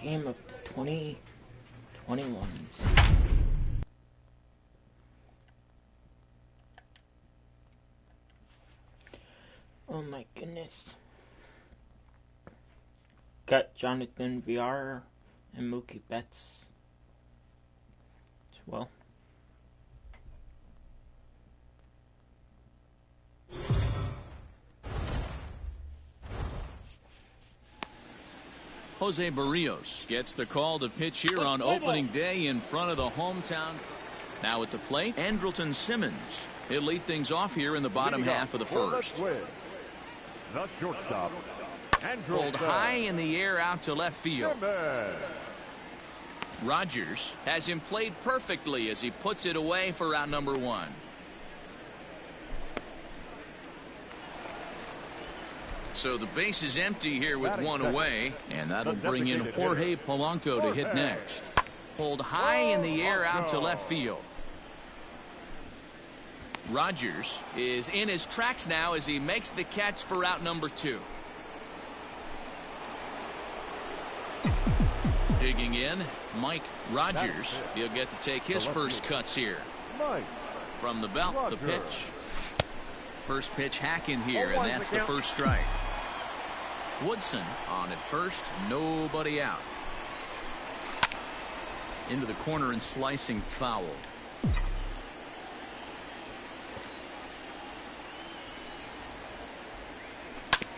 game of the 2021s. Oh my goodness. Got Jonathan VR and Mookie Betts as well. Jose Barrios gets the call to pitch here on opening day in front of the hometown. Now at the plate, Andrelton Simmons. He'll lead things off here in the bottom half of the first. The shortstop, Pulled high in the air out to left field. Rogers has him played perfectly as he puts it away for out number one. So the base is empty here with one away, and that'll bring in Jorge Polanco to hit next. Pulled high in the air out to left field. Rogers is in his tracks now as he makes the catch for out number two. Digging in, Mike Rogers. He'll get to take his first cuts here. From the belt, the pitch. First pitch hacking here, and that's the first strike. Woodson on at first, nobody out. Into the corner and slicing foul.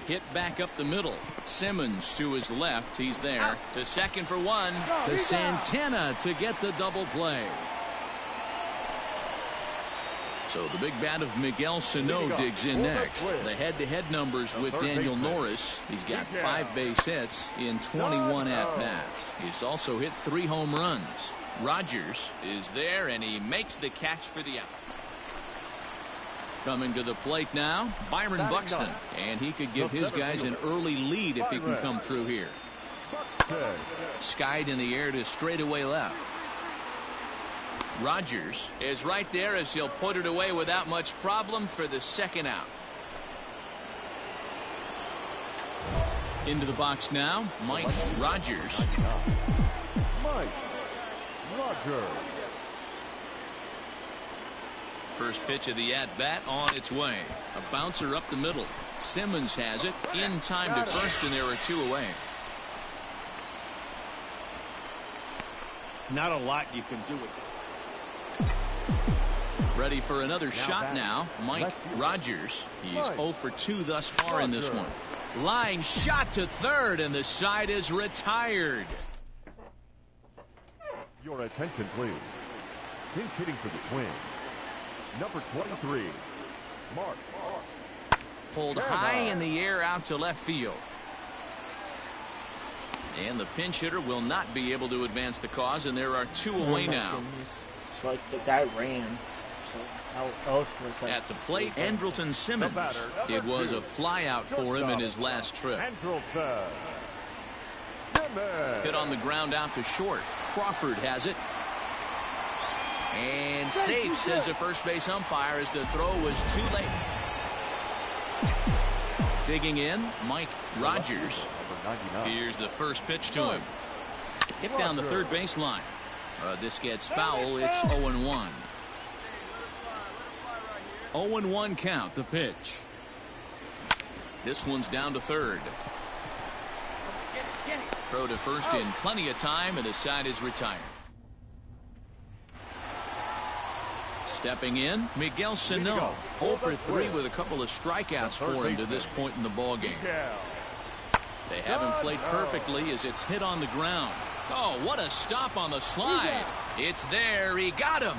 Hit back up the middle. Simmons to his left. He's there. To second for one. To Santana to get the double play. So the big bat of Miguel Sano digs in next. The head-to-head numbers with Daniel Norris. He's got 5 base hits in 21 at-bats. He's also hit 3 home runs. Rogers is there, and he makes the catch for the out. Coming to the plate now, Byron Buxton. And he could give his guys an early lead if he can come through here. Skied in the air to straightaway left. Rogers is right there as he'll put it away without much problem for the second out. Into the box now, Mike Rogers. Mike Rogers. First pitch of the at-bat on its way. A bouncer up the middle. Simmons has it in time to first, and there are 2 away. Not a lot you can do with it. Ready for another shot now, Mike Rogers. He's 0 for 2 thus far in this one. Line shot to third, and the side is retired. Your attention, please. Pinch hitting for the Twins. Number 23, Mark. Pulled high in the air out to left field. And the pinch hitter will not be able to advance the cause, and there are 2 away now. It's like the guy ran. So how else was that? At the plate, Andrelton Simmons. It was a fly out for him in his last trip. Hit on the ground out to short. Crawford has it. And safe, says the first base umpire, as the throw was too late. Digging in, Mike Rogers. Here's the first pitch to him. Hit down the third baseline. This gets foul. It's 0-1. 0-1 count, the pitch. This one's down to third. Throw to first in plenty of time, and the side is retired. Stepping in, Miguel Sano. 0 for 3 with a couple of strikeouts for him to this point in the ballgame. They haven't played perfectly as it's hit on the ground. Oh, what a stop on the slide. It's there. He got him.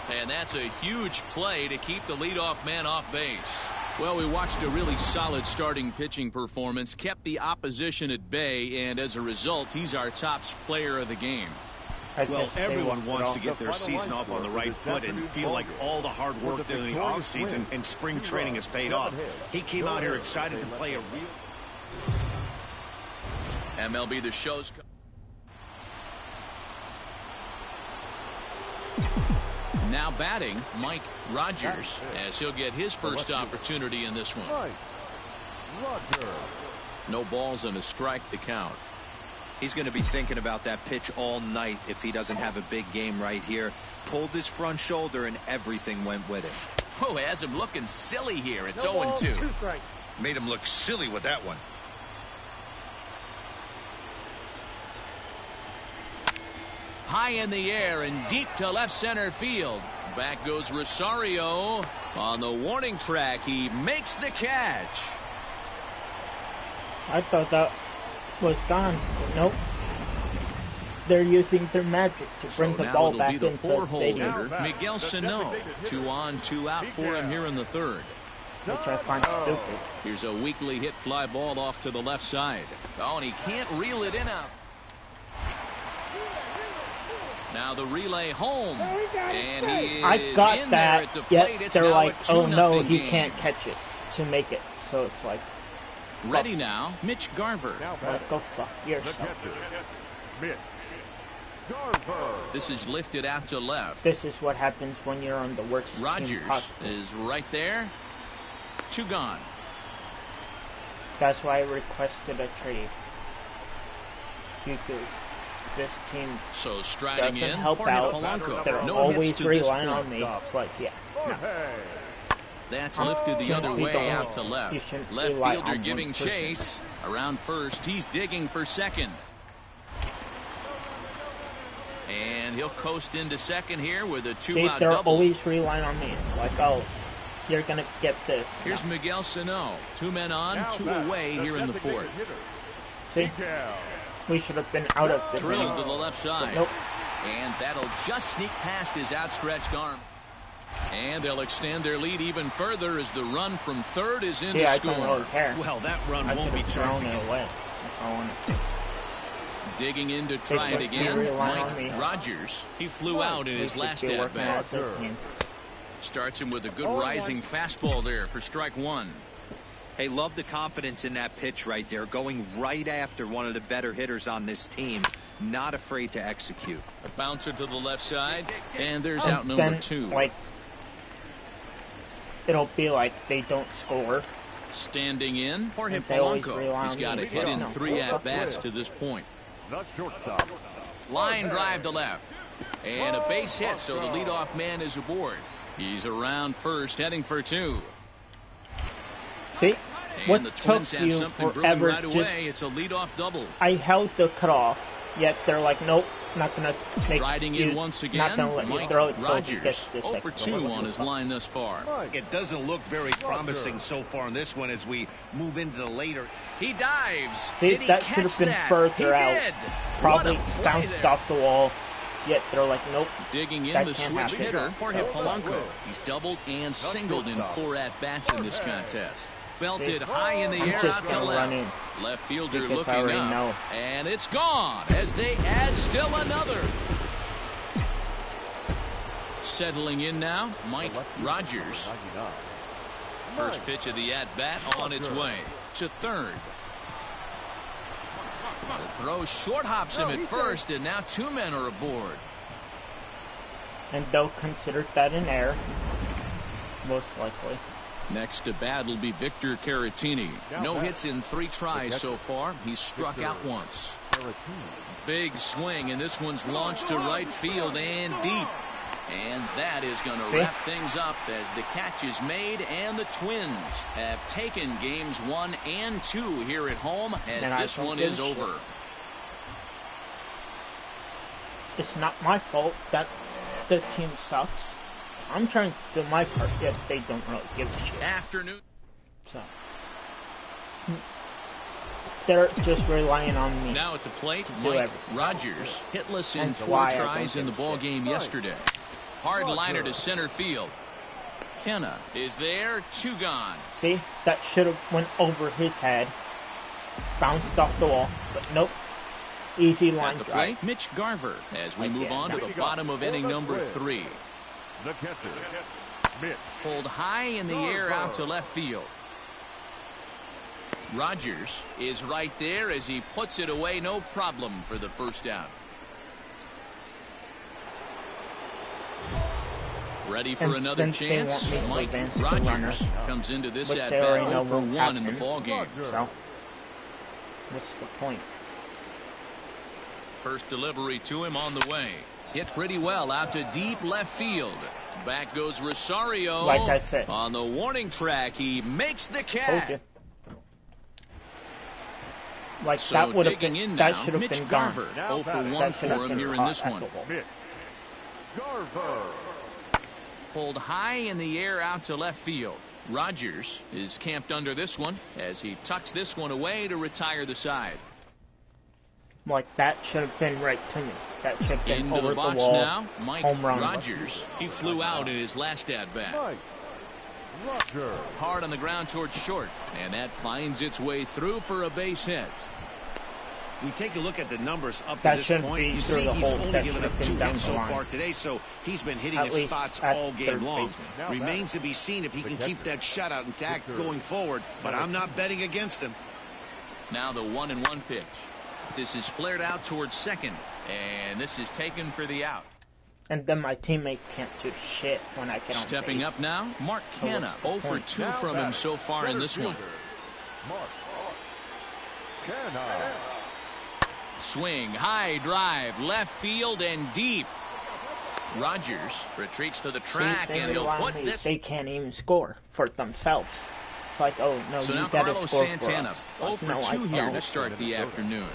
And that's a huge play to keep the leadoff man off base. Well, we watched a really solid starting pitching performance, kept the opposition at bay, and as a result, he's our top player of the game. Well, everyone wants to get their season off on the right foot and feel like all the hard work during the offseason and spring training has paid off. He came out here excited to play a real... MLB The Show's... Now batting, Mike Rogers, as he'll get his first opportunity in this one. No balls and a strike to count. He's going to be thinking about that pitch all night if he doesn't have a big game right here. Pulled his front shoulder and everything went with it. Oh, has him looking silly here. It's 0-2. Made him look silly with that one. High in the air and deep to left center field. Back goes Rosario on the warning track. He makes the catch. I thought that was gone. Nope. They're using their magic to bring the ball back into the stadium. Miguel Sano, 2 on, 2 out for him here in the third. Which I find stupid. Here's a weakly hit fly ball off to the left side. Oh, and he can't reel it in out. Now the relay home, and he is I got in that, there at the plate. yet It's they're now like, a 2-0 oh no, he game. can't catch it to make it. So it's like, Ready now, Mitch Garver. like, go fuck yourself. Mitch Garver. This is lifted out to left. This is what happens when you're on the worst team Rogers possible. is right there. 2 gone. That's why I requested a trade. Because this team So striding doesn't in, help Jorge out. Polanco. They're No always hits to this relying point. on me. It's like, yeah, no. That's lifted the other You way don't- out to you left. shouldn't Left rely fielder on giving one person. chase. Around first, he's digging for second. And he'll coast into second here with a See, 2-out they're double. always relying on me. It's like, oh, you're going to get this. Here's No. Miguel Sano. 2 men on, 2 away here in the fourth. See, we should have been out of this. Drilled inning. to the left side. Nope. And that'll just sneak past his outstretched arm. And they'll extend their lead even further as the run from third is in Yeah, to I score. don't really care. Well, that run I won't could be have thrown charging it it. away if I wanted to. Digging in to try it They again. rely on me. Mike Rogers. He flew out in We his should last be at working bat. as a team. Starts him with a good rising fastball there for strike 1. Hey, love the confidence in that pitch right there. Going right after one of the better hitters on this team. Not afraid to execute. A bouncer to the left side. And there's out And number then, 2. like, it'll be like they don't score. Standing in, Jorge They always Polanco. rely He's on got me. a hit in No. 3 at-bats to this point. The shortstop. Line drive to left. And a base hit, so the leadoff man is aboard. He's around first, heading for 2. See, what And the took Twins have you something brewing forever right just... away. It's a leadoff double. I held the cutoff, yet they're like, nope, not going to make Riding you, in once again, not going to let you Mike throw it till he Rogers. gets to 0 for second. 2 on his line thus far. It doesn't look very promising so far in this one as we move into the later. He dives. See, Did he that catch should have been that? further He out. did. Probably What a play bounced there. off the wall, yet they're like, nope. Digging in That the can't switch happen. hitter, Jorge Polanco. He's doubled and singled in 4 at-bats in this contest. Belted high in the I'm air just out to gonna run left. in. Left fielder Because I looking already up. know. And it's gone as they add still another. Settling in now, Mike Rogers. First pitch of the at-bat on its way to third. The throw short hops him at first, and now 2 men are aboard. And they'll consider that an error, most likely. Next to bat will be Victor Caratini. No hits in 3 tries so far. He's struck out once. Big swing, and this one's launched to right field and deep. And that is going to wrap things up as the catch is made, and the Twins have taken games 1 and 2 here at home as this one is over. It's not my fault that the team sucks. I'm trying to do my part, yet they don't really give a shit. Afternoon. So they're just relying on me. Now at the plate, do Mike everything. Rogers, hitless in That's 4 why I tries don't in the give a ball shit. game yesterday. Hard liner to center field. Kenna is there, 2 gone. See, that should have went over his head, bounced off the wall, but nope. Easy line At the drive. plate, Mitch Garver as we move on to the bottom of inning number 3. The catcher, Mitch. Pulled high in the air out to left field. Rogers is right there as he puts it away, no problem for the first out. Ready for And another then they chance. want me to Mike advance the Rogers runner, comes into this which at they already bat know 0 for won't 1 in the happen. ball game. So, what's the point? First delivery to him on the way. Hit pretty well out to deep left field. Back goes Rosario. Like I said. On the warning track, he makes the catch. Like so that would have been, in that now, should have Mitch been gone. Garver, 0 for 1 for him here in this one. Mitch Garver. Pulled high in the air out to left field. Rogers is camped under this one as he tucks this one away to retire the side. Like that should have been right to me. That should have been Into over the box wall. now, Mike Home run. Rogers. He flew out in his last at-bat. Mike Rogers. Hard on the ground towards short, and that finds its way through for a base hit. We take a look at the numbers up That to this shouldn't point. be You through see the he's hole. only That given should up have been 2 down hits the so line. far today, so he's been hitting At his least spots at all game third long. baseman. Remains to be seen if he can keep that shutout intact going forward, but I'm not betting against him. Now the 1-1 pitch. This is flared out towards second, and this is taken for the out. And then my teammate can't do shit when I get on Stepping base. up now, Mark Canha. 0 for 2 from him so far in this one. Mark Canha. Swing, high drive, left field and deep. Rogers retreats to the track, See, and he'll put this. They can't even score for themselves. It's like, oh no, So you now gotta Carlos score Santana, for us. 0 for No, I 2 here don't. to start the afternoon.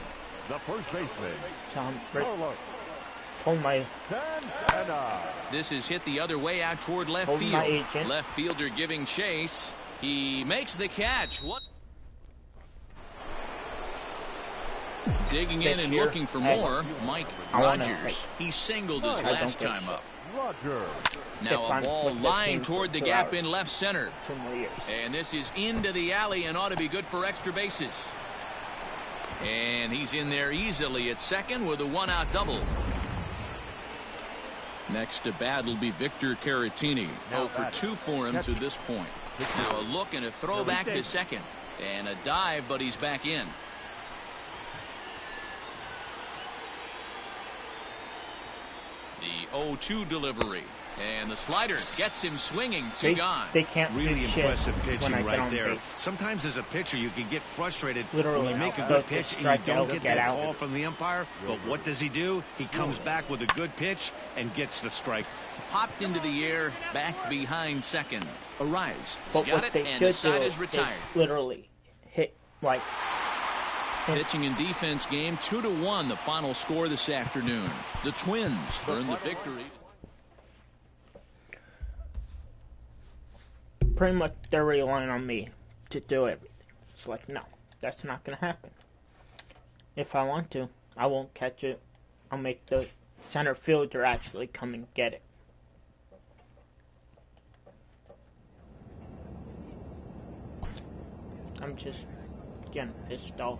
The first baseman. John, Carlos told my Santana. This is hit the other way out toward left Told my field. agent. Left fielder giving chase. He makes the catch. What? Digging in and looking for more, Mike Rogers. He singled his last time up. Rogers. Now a ball lined toward the gap in left center. 2 more years. And this is into the alley and ought to be good for extra bases. And he's in there easily at second with a 1-out double. Next to bat will be Victor Caratini. 0 for 2 for him to this point. Now a look and a throw back to second. And a dive, but he's back in. The 0-2 delivery. And the slider gets him swinging. Gone. They can't Really do impressive shit pitching when I get right on there. base. Sometimes as a pitcher you can get frustrated Literally, when you make a no. good Go pitch and strike you don't out, get get that out. call from the umpire. But what does he do? He comes back with a good pitch and gets the strike. Popped into the air, back behind second. Arise. But Got what it, they and should the side do is retired. literally hit like Pitching and defense game 2-1. The final score this afternoon. The Twins earn the victory. pretty much they're relying on me to do everything. It's like, no, that's not going to happen. If I want to, I won't catch it. I'll make the center fielder actually come and get it. I'm just getting pissed off.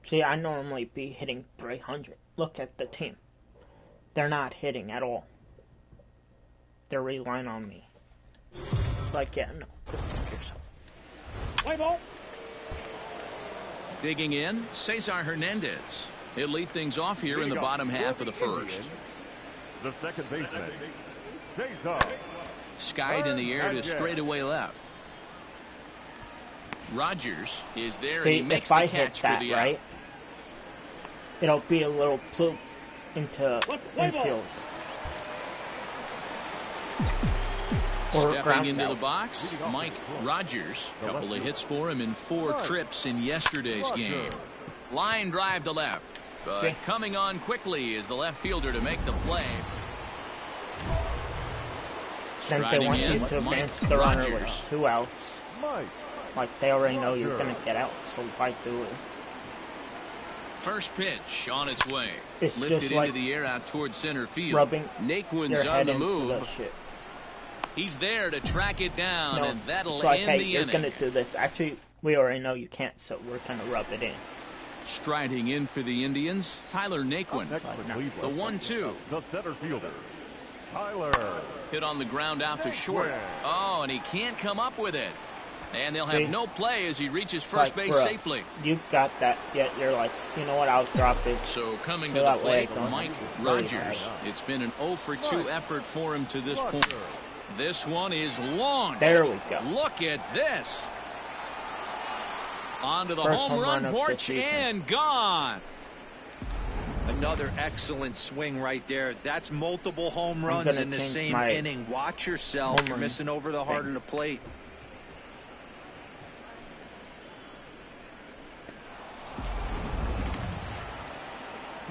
See, I normally be hitting 300. Look at the team. They're not hitting at all. They're relying on me. Like, yeah, no. Go fuck yourself. Play ball! Digging in, Cesar Hernandez. He'll lead things off here in the bottom half of the first. The second baseman, Cesar. Skied in the air to straightaway left. Rogers is there, See, and he makes if I the catch hit that, for the right, out. it'll be a little ploop into infield. Or Stepping ground into out. the box, Mike Rogers. A couple of hits for him in 4 trips in yesterday's game. Line drive to left. But See? coming on quickly is the left fielder to make the play. Then they Striding want in, you to Mike advance the runner with Rogers. 2 outs. Mike. Like, they already know you're going to get out, so why do it? First pitch on its way. It's Lifted just into like the air out towards center field. rubbing Naquin's your on head the into move. the shit. He's there to track it down, No, and that'll it's like, end hey, the you're inning. going to do this. Actually, we already know you can't, so we're going to rub it in. Striding in for the Indians, Tyler Naquin. Next for No. Cleveland, The 1-2. The center fielder, Hit on the ground out to short. Oh, and he can't come up with it. And they'll have no play as he reaches first base safely. You got that, yet you're like, you know what, I'll drop it. So coming to the plate, Mike Rogers. It's been an 0 for 2 effort for him to this point. This one is launched. There we go. Look at this. Onto the home run porch and gone. Another excellent swing right there. That's multiple home runs in the same inning. Watch yourself. You're missing over the heart of the plate.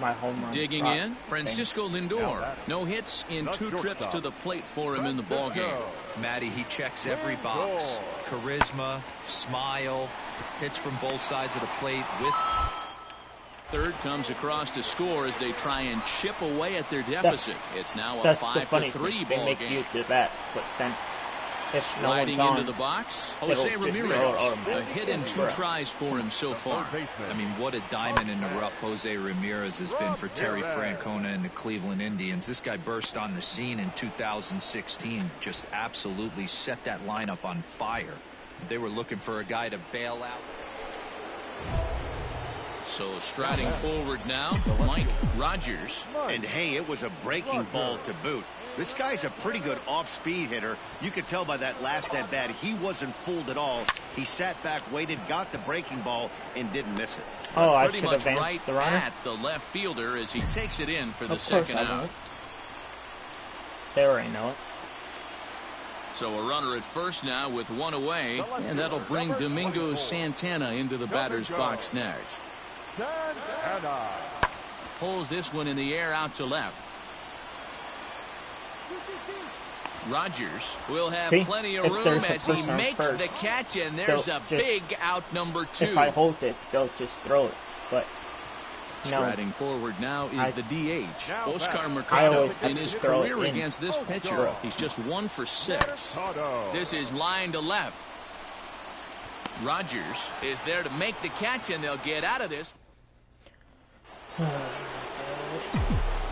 My home run. Digging in, Francisco Lindor. No hits in 2 trips to the plate for him in the ballgame. Matty, he checks every box. Charisma, smile, hits from both sides of the plate. Third comes across to score as they try and chip away at their deficit. It's now a 5-3 ball they make game. You do that, but then if sliding no into the box, Jose Ramirez. A hit in 2 tries for him so far. I mean, what a diamond in the rough Jose Ramirez has been for Terry Francona and the Cleveland Indians. This guy burst on the scene in 2016, just absolutely set that lineup on fire. They were looking for a guy to bail out. So striding forward now, Mike Rogers. And hey, it was a breaking ball to boot. This guy's a pretty good off-speed hitter. You could tell by that last at-bat he wasn't fooled at all. He sat back, waited, got the breaking ball, and didn't miss it. Oh, I pretty should much advance right the runner. At the left fielder as he takes it in for the Of second course I out. know. They already know it. So a runner at first now with 1 away, and that'll bring Domingo Santana into the batter's box next. Pulls this one in the air out to left. Rogers will have plenty of room as he makes the catch, and there's a big out number 2. If I hold it, they'll just throw it. But no. Striding forward now is the DH, Oscar Mercado. In his career against this pitcher, he's just 1 for 6. This is line to left. Rogers is there to make the catch, and they'll get out of this.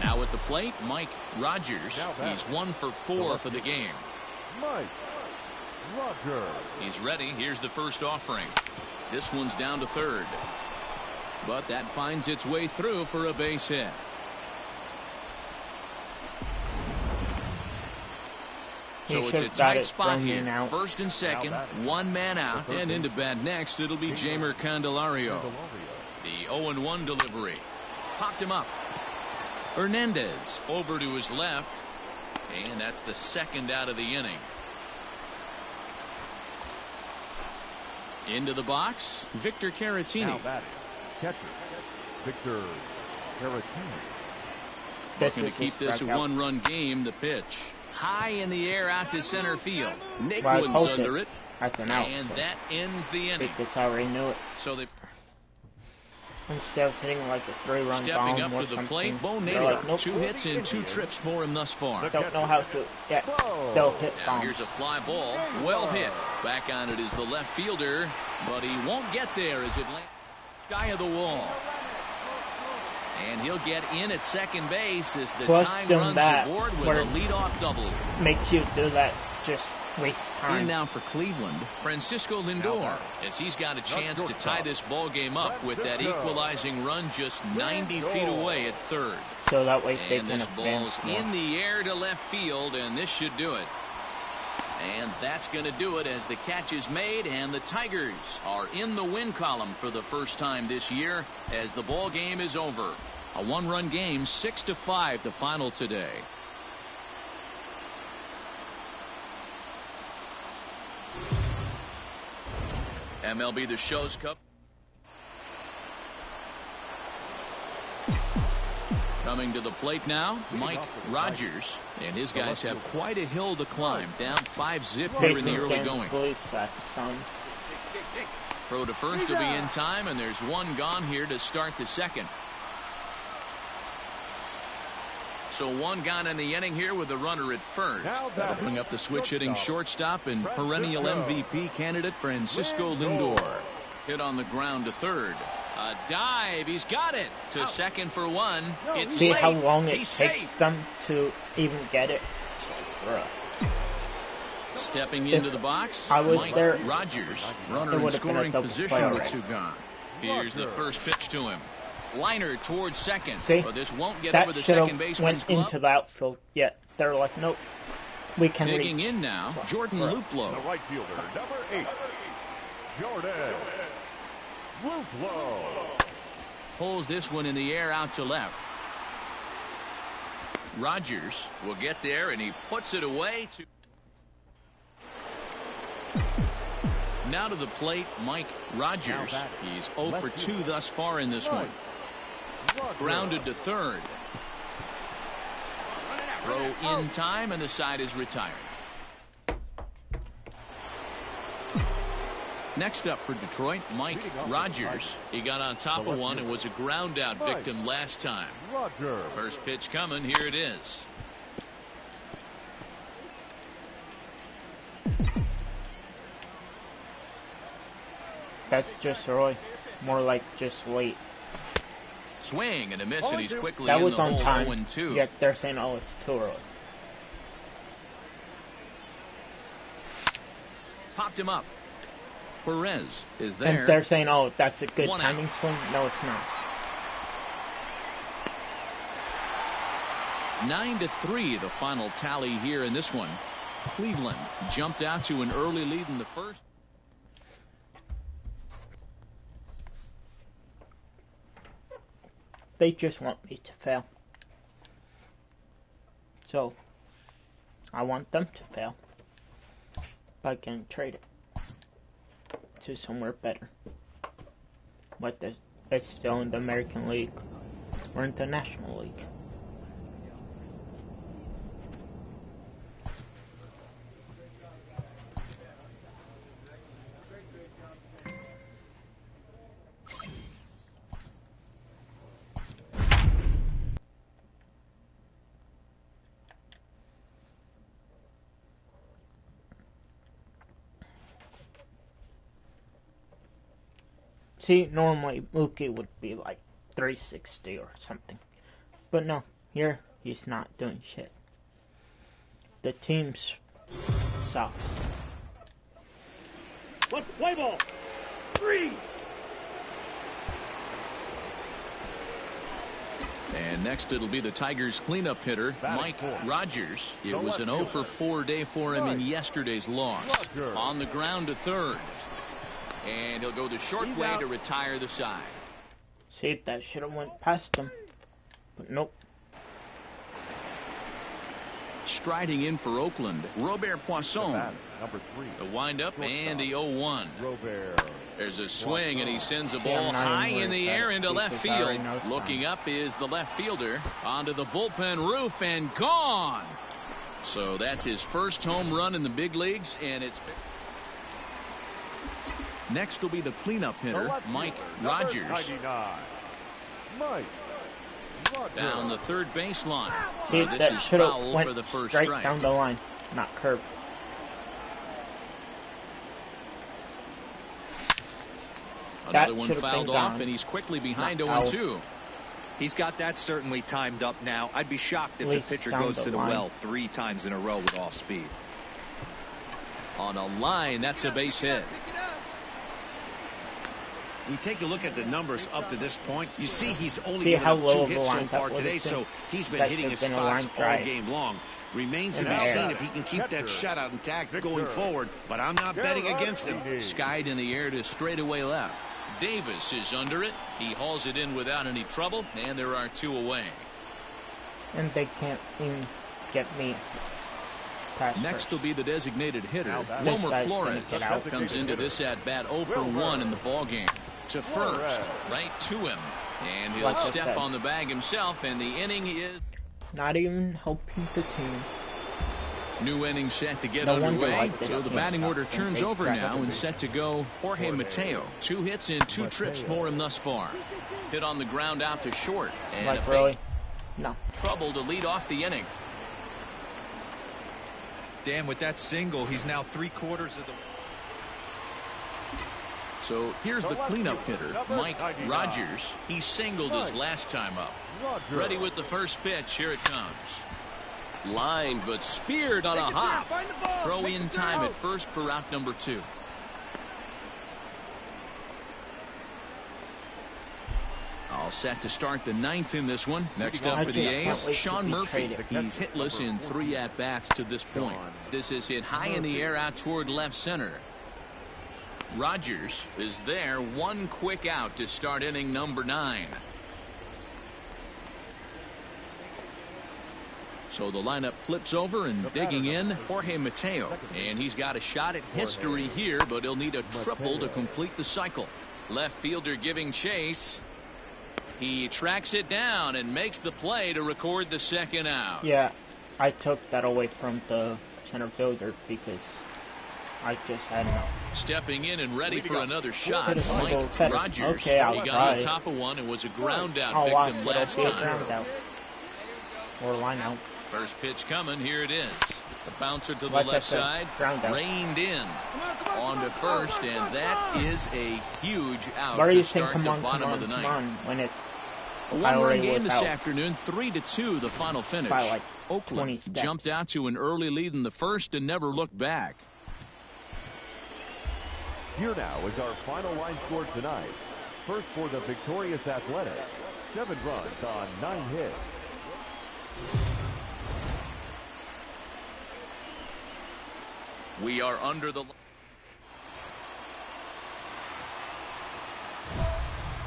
Now at the plate, Mike Rogers. He's 1 for 4 for the game. Mike Rogers. He's ready. Here's the first offering. This one's down to third. But that finds its way through for a base hit. So it's a tight spot here. First and second, 1 man out, and into bat next, it'll be Jamer Candelario. The 0-1 delivery. Popped him up. Hernandez over to his left, and that's the second out of the inning. Into the box, Victor Caratini. Catcher, Victor Caratini. Looking to keep this a 1-run game. The pitch. High in the air out to center field. Nickwood's under it. That's an out. And that ends the inning. Because I already knew it. So they instead of hitting like a 3-run stepping bomb up to the plate, Bo Naylor. Like, nope. 2 hits in 2 trips for him thus far. Don't know how to. Yeah, they'll hit Now bombs. here's a fly ball. Well hit. Back on it is the left fielder, but he won't get there as it lands sky of the wall. And he'll get in at second base as the time runs aboard with a leadoff double. Makes you do that, just waste time. In now for Cleveland, Francisco Lindor, as he's got a chance to tie this ball game up with that equalizing run just 90 feet away at third. So that way they And can this ball's advance more. in the air to left field, and this should do it. And that's going to do it as the catch is made, and the Tigers are in the win column for the first time this year as the ball game is over. A 1-run game, 6-5 the final today. MLB The Show's Cup. Coming to the plate now, Mike Rogers, and his guys have quite a hill to climb, down 5-zip here in the early going. Throw to first will be in time, and there's 1 gone here to start the second. So 1 gone in the inning here with a runner at first. That'll bring up the switch-hitting shortstop and perennial MVP candidate Francisco Lindor. Hit on the ground to third. A dive. He's got it. To second for one. It's See late. how long it He's takes safe. them to even get it? Stepping into the box, I was Mike there, Rogers, it runner in would have been a scoring double position play with already. two gone. Here's the first pitch to him. Liner towards second. See? But this won't get That over the should second have baseman's went glove. into the outfield. Yet they're like, nope, we can Digging reach. in now, Jordan The Luplow. right fielder, number 8, Jordan Luplow. Pulls this one in the air out to left. Rogers will get there, and he puts it away. Now to the plate, Mike Rogers. He's 0 for 2 thus far in this one. Grounded to third. Throw in time, and the side is retired. Next up for Detroit, Mike Rogers. He got on top of one and was a ground out victim last time. First pitch coming. Here it is. That's just early. More like just late. Swing and a miss, and he's quickly That in was the on hole. time. 0-2. Yet they're saying, oh, it's too early. Popped him up. Perez is there. And they're saying, oh, that's a good One timing out. swing. No, it's not. 9-3, the final tally here in this one. Cleveland jumped out to an early lead in the first. They just want me to fail. So, I want them to fail by getting traded to somewhere better. But it's still in the American League or in the National League. See, normally Mookie would be like 360 or something. But no, here he's not doing shit. The team sucks. Let's play ball. 3. And next it'll be the Tigers cleanup hitter, Mike Rogers. It was an 0 for 4 day for him in yesterday's loss. On the ground to third. And he'll go the short way to retire the side. See, that should have went past him. But nope. Striding in for Oakland, Robert Poisson. Number 3. The windup and the 0-1. Robert. There's a swing, and he sends a See, ball I'm not high even in the worried air about it into left because I already field. know it's Looking fine. up is the left fielder. Onto the bullpen roof and gone. So that's his first home run in the big leagues, and it's... Next will be the cleanup hitter, Mike Rogers. 99. Mike Rogers. Down the third baseline. See, This that is should have foul went for the first straight strike. down the line, not curved. Another That one should've fouled been off, gone. and he's quickly behind Not 0-2. He's got that certainly timed up now. I'd be shocked if At the least pitcher down goes the to the line. well 3 times in a row with off speed. On a line, that's a base hit. You take a look at the numbers up to this point, you see he's only See given how up low 2 of a hits so line that far would've today, been? so he's been That hitting his should've been a spots line all drive. game long. Remains to In be the air. seen if he can keep that shutout intact going forward, but I'm not betting against him. Skied in the air to straightaway left. Davis is under it. He hauls it in without any trouble, and there are 2 away. And they can't even get me past Next first. will be the designated hitter, This Wilmer guy's Flores. gonna get out. Comes into this at-bat 0 for 1 in the ballgame. To first, right to him. And he'll Like I step said. on the bag himself, and the inning is... Not even helping the team. New inning set to get No wonder underway. like this So the team batting sucks order and turns they over crack now up and the set to go Jorge Mateo. 2 hits and 2 trips for him thus far. Hit on the ground out to short. And Like, a really? base No. trouble to lead off the inning. Dan, with that single, he's now 3/4 of the... So here's the cleanup hitter, Mike Rogers. He singled his last time up. Ready with the first pitch. Here it comes. Lined but speared on a hop. Throw in time at first for out number 2. All set to start the 9th in this one. Next up for the A's, Sean Murphy. He's hitless in 3 at-bats to this point. This is hit high in the air out toward left center. Rogers is there, 1 quick out to start inning number 9. So the lineup flips over, and digging in, Jorge Mateo. And he's got a shot at history here, but he'll need a triple to complete the cycle. Left fielder giving chase. He tracks it down and makes the play to record the second out. Yeah, I took that away from the center fielder because I just had enough. Stepping in and ready for another shot, Mike Rogers. Okay, he got on top of one and was a ground out victim last time. Or line out. First pitch coming. Here it is. The bouncer to the left side, reined in on to first, and that is a huge out to start the bottom of the ninth. When it a one-run game this afternoon, 3-2 the final finish. Like Oakland jumped out to an early lead in the first and never looked back. Here now is our final line score tonight. First for the victorious Athletics, 7 runs on 9 hits. We are under the...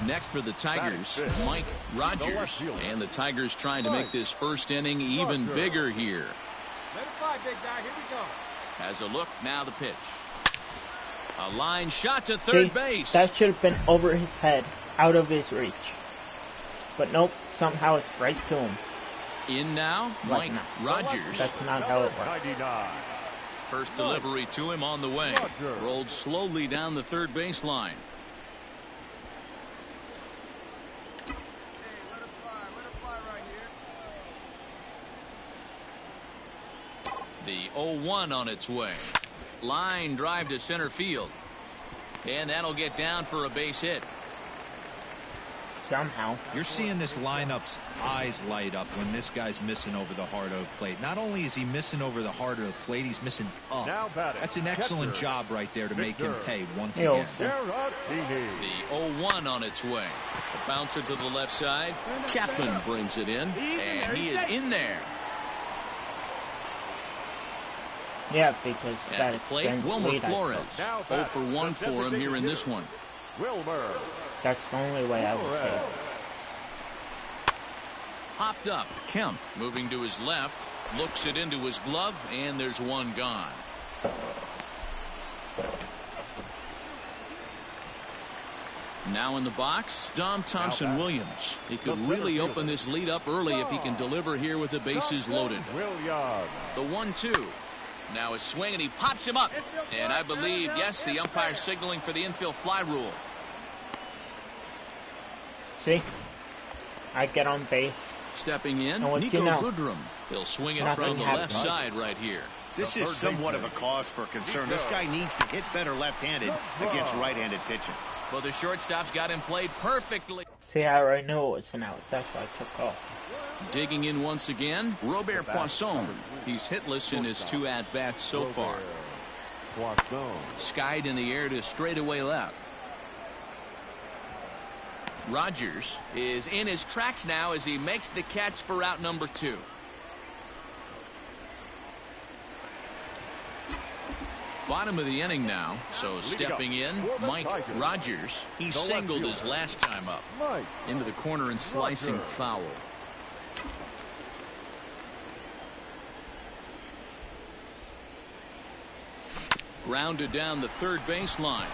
Next for the Tigers, Mike Rogers. And the Tigers trying to make this first inning even bigger here. Let it fly, big guy. Here we go. Has a look, now the pitch. A line shot to third base. That should have been over his head, out of his reach. But nope, somehow it's right to him. In now, Mike Rogers. That's not how it works. 99. First delivery to him on the way. Rolled slowly down the third baseline. Hey, let it fly right here. The 0-1 on its way. Line drive to center field. And that'll get down for a base hit. Somehow. You're seeing this lineup's eyes light up when this guy's missing over the heart of the plate. Not only is he missing over the heart of the plate, he's missing up. That's an excellent job right there to make him pay once again. The 0-1 on its way. The bouncer to the left side. Chapman brings it in, and he is in there. Yeah, because at the plate, Wilmer Flores. 0 for 1 for him here in this one. Wilmer. That's the only way I would say it. Hopped up. Kemp moving to his left. Looks it into his glove, and there's one gone. Now in the box, Dom Thompson-Williams. He could really open this lead up early if he can deliver here with the bases loaded. The 1-2. Now a swing, and he pops him up. And I believe, yes, the umpire signaling for the infield fly rule. See? I get on base. Stepping in, Nico Goodrum. He'll swing it from the left side right here. This is somewhat of a cause for concern. This guy needs to hit better left-handed against right-handed pitching. Well, the shortstop's got him played perfectly. See, I already knew it was an out. That's why I took off. Digging in once again, Robert Poisson. He's hitless in his 2 at-bats so far. Skied in the air to straightaway left. Rogers is in his tracks now as he makes the catch for out number 2. Bottom of the inning now, so stepping in, Mike Rogers. He singled his last time up. Into the corner and slicing foul. Grounded down the third baseline.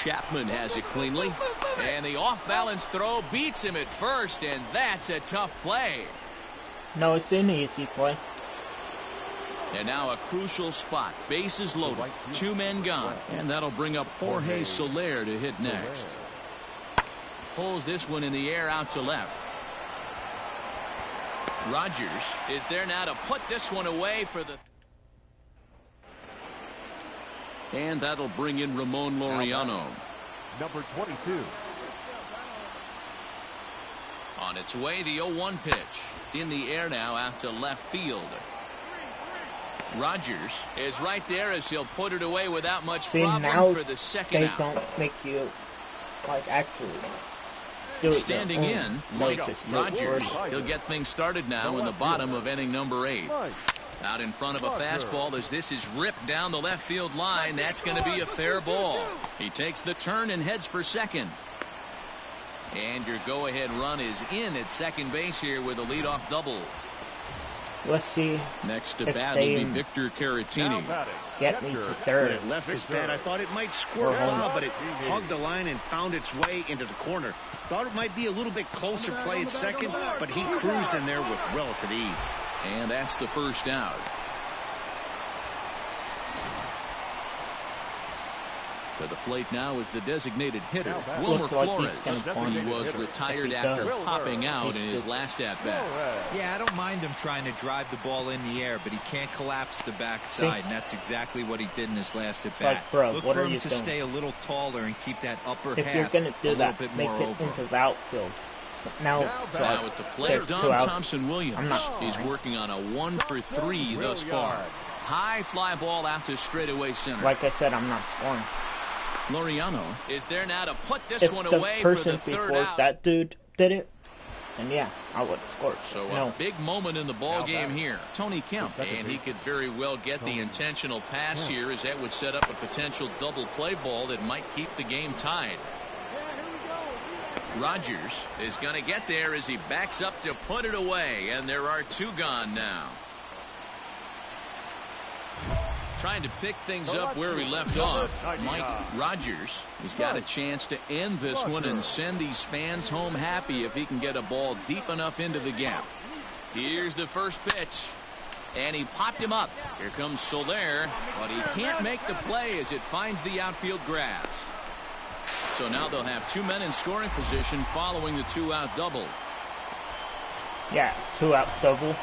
Chapman has it cleanly. And the off-balance throw beats him at first, and that's a tough play. No, it's an easy play. And now a crucial spot. Bases loaded. 2 men gone. And that'll bring up Jorge Soler to hit next. Pulls this one in the air out to left. Rogers is there now to put this one away for the... And that'll bring in Ramon Laureano. number 22. On its way, the 0-1 pitch. In the air now out to left field. Rogers is right there as he'll put it away without much problem for the second out. They don't make you, like, actually do it. Standing in, Mike Rogers. He'll get things started now in the bottom of inning number 8. Out in front of a fastball as this is ripped down the left field line. That's going to be a fair ball. He takes the turn and heads for second. And your go-ahead run is in at second base here with a leadoff double. Let's see. Next to bat will be Victor Caratini. Get me to third. When it left his bat, I thought it might squirt foul, but it hugged the line and found its way into the corner. Thought it might be a little bit closer play at second, but he cruised in there with relative ease. And that's the first out. To the plate now is the designated hitter, Wilmer Flores. He was retired after popping out in his last at-bat. Yeah, I don't mind him trying to drive the ball in the air, but he can't collapse the backside, and that's exactly what he did in his last at-bat. Look for him to stay a little taller and keep that upper half if you're going to do that, bit make more it over. into the outfield. Now at the plate, Dom Thompson-Williams. He's working on a 1-for-3 thus far. High fly ball out to straightaway center. Like I said, I'm not scoring. Loriano is there now to put this one away for the third out. If that dude did it, then yeah, I would have scored. So a big moment in the ball game here. Tony Kemp, and he could very well get the intentional pass here, as that would set up a potential double play ball that might keep the game tied. Rogers is going to get there as he backs up to put it away, and there are 2 gone now. Trying to pick things up where we left off. Mike Rogers has got a chance to end this one and send these fans home happy if he can get a ball deep enough into the gap. Here's the first pitch, and he popped him up. Here comes Soler, but he can't make the play as it finds the outfield grass. So now they'll have 2 men in scoring position following the 2-out double. Yeah, 2-out double.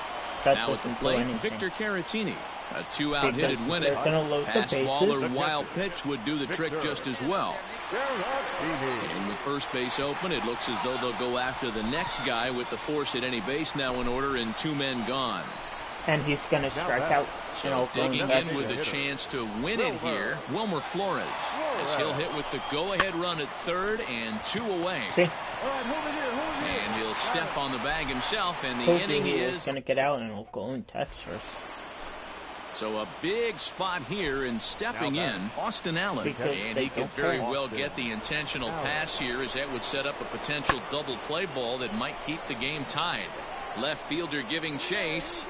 That now at the plate, Victor Caratini. A 2-out hit would win it. Pass ball or wild pitch would do the trick just as well. And with first base open, it looks as though they'll go after the next guy with the force at any base now in order and 2 men gone. And he's going to strike out. So digging in with a chance to win it here, Wilmer Flores, as he'll hit with the go-ahead run at third and 2 away. And he'll step on the bag himself, and the inning is going to get out and he'll go in Texas. So a big spot here, and stepping in, Austin Allen. And he could very well get the intentional pass here, as that would set up a potential double play ball that might keep the game tied. Left fielder giving chase.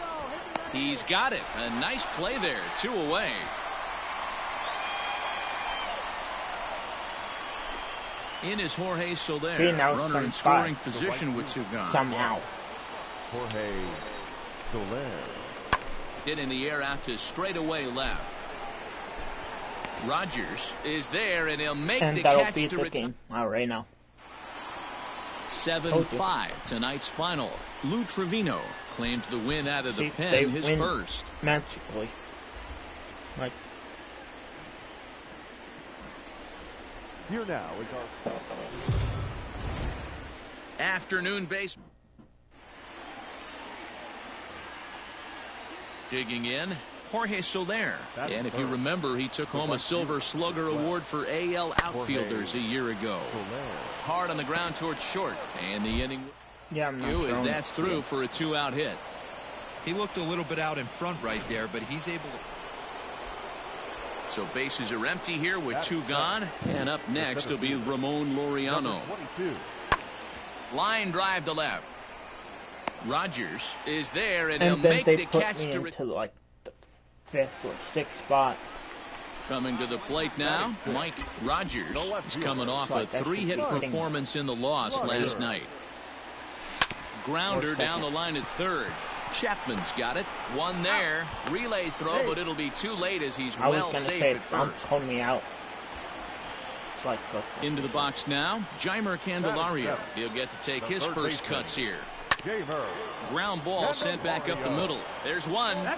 He's got it. A nice play there. 2 away. In is Jorge Soler. Runner in scoring position with 2 gone. Somehow. Jorge Soler. Hit in the air out to straightaway left. Rogers is there, and he'll make the catch to return. All right now. 7-5 tonight's final. Lou Trevino claims the win out of the pen, his first. Magically. Like. Here now is our afternoon baseball. Digging in, Jorge Soler. And if you remember, he took home a Silver Slugger Award for AL outfielders a year ago. Hard on the ground towards short. And the inning as that's through for a 2-out hit. He looked a little bit out in front right there, but he's able to. So bases are empty here with 2 gone. And up next will be Ramon Laureano. Line drive to left. Rogers is there, and he'll make the catch to like the 5th or 6th spot. Coming to the plate now, Mike Rogers is coming off a 3-hit performance in the loss last night. Grounder down the line at third. Chapman's got it. 1 there. Relay throw, but it'll be too late as he's well safe at first. Hold me out. Like into the box now, Jeimer Candelario. He'll get to take his first cuts here. Ground ball sent back up the middle. There's 1.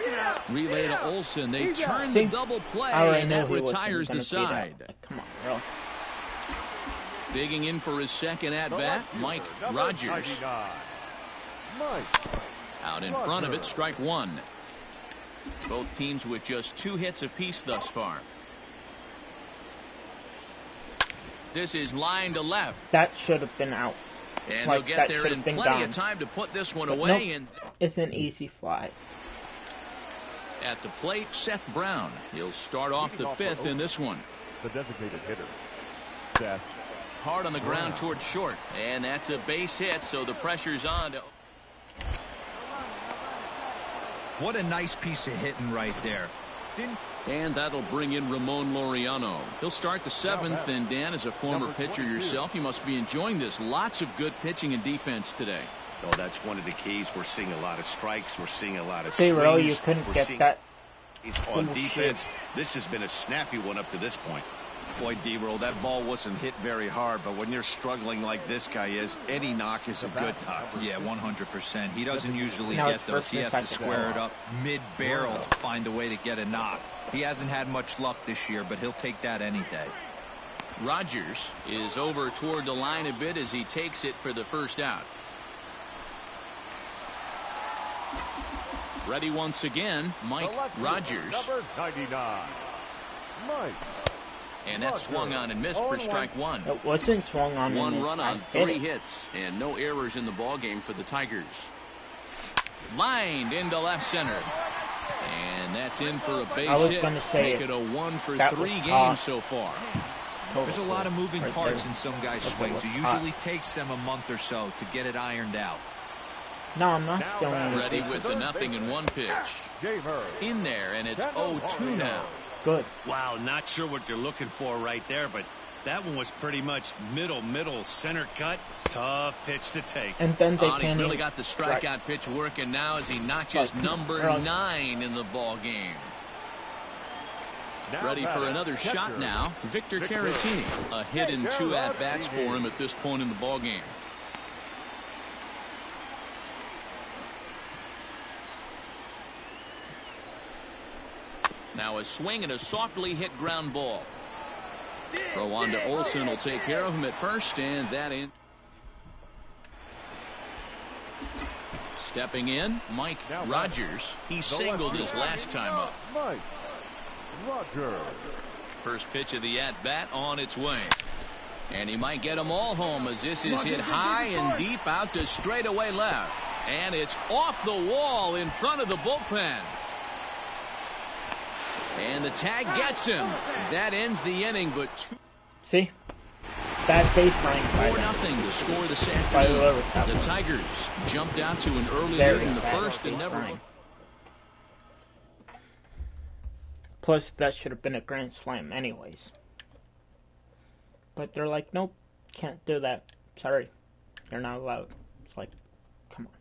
Relay to Olsen. They turn the double play, and that retires the side. Come on, bro. Digging in for his second at-bat, Mike Rogers. Out in front of it, strike one. Both teams with just 2 hits apiece thus far. This is line to left. That should have been out. And he'll get there in plenty of time to put this one away. Nope, it's an easy fly. At the plate, Seth Brown. He'll start off the 5th in this one. The designated hitter, Seth. Hard on the ground towards short. And that's a base hit, so the pressure's on. What a nice piece of hitting right there. And that'll bring in Ramon Laureano. He'll start the 7th, and Dan, as a former pitcher yourself, you must be enjoying this. Lots of good pitching and defense today. Oh, that's one of the keys. We're seeing a lot of strikes. We're seeing a lot of swings. Really, you couldn't get that. On defense, this has been a snappy one up to this point. Boy, D-Roll, that ball wasn't hit very hard, but when you're struggling like this guy is, any knock is a good knock. Yeah, 100%. He doesn't usually get those. He has to square it up mid-barrel to find a way to get a knock. He hasn't had much luck this year, but he'll take that any day. Rogers is over toward the line a bit as he takes it for the first out. Ready once again, Mike Rogers. Number 99, Mike. And that swung on and missed for strike one. It wasn't swung on. 1 run on 3 hits and no errors in the ball game for the Tigers. Lined into left center. And that's in for a base hit. Make it a 1 for 3 games so far. There's a lot of moving parts in some guys' swings. It usually takes them a month or so to get it ironed out. No, I'm not still ready with the 0-1 pitch. In there, and it's 0-2 now. Good. Wow, not sure what they're looking for right there, but that one was pretty much middle, center cut. Tough pitch to take. And then they he's really got the strikeout pitch working now as he notches number 9 in the ball game. Ready for another shot now, Victor Caratini. A hit in 2 at-bats for him at this point in the ball game. Now a swing and a softly hit ground ball. Throw on to Olsen will take care of him at first, and that in. Stepping in, Mike Rogers. He singled his last time up. Mike Rogers. First pitch of the at-bat on its way. And he might get them all home as this is hit high and deep out to straightaway left. And it's off the wall in front of the bullpen. And the tag gets him. That ends the inning, but see? Bad baseline. 4-0 to score this afternoon. The Tigers jumped out to an early lead in the first and never. Plus, that should have been a grand slam anyways. But they're like, nope, can't do that. Sorry, you're not allowed. It's like, come on.